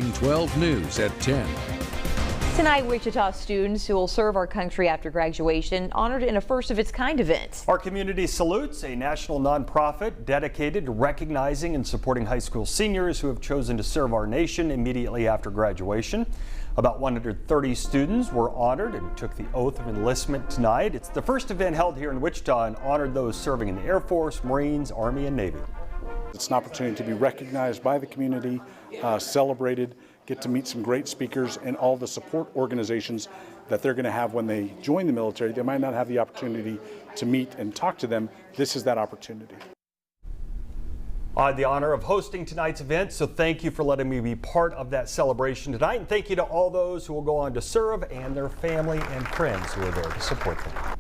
12 News at 10. Tonight, Wichita students who will serve our country after graduation honored in a first-of-its-kind event. Our Community Salutes, a national nonprofit dedicated to recognizing and supporting high school seniors who have chosen to serve our nation immediately after graduation. About 130 students were honored and took the oath of enlistment tonight. It's the first event held here in Wichita and honored those serving in the Air Force, Marines, Army, and Navy. It's an opportunity to be recognized by the community, celebrated, get to meet some great speakers and all the support organizations that they're going to have when they join the military. They might not have the opportunity to meet and talk to them. This is that opportunity. I had the honor of hosting tonight's event, so thank you for letting me be part of that celebration tonight. And thank you to all those who will go on to serve and their family and friends who are there to support them.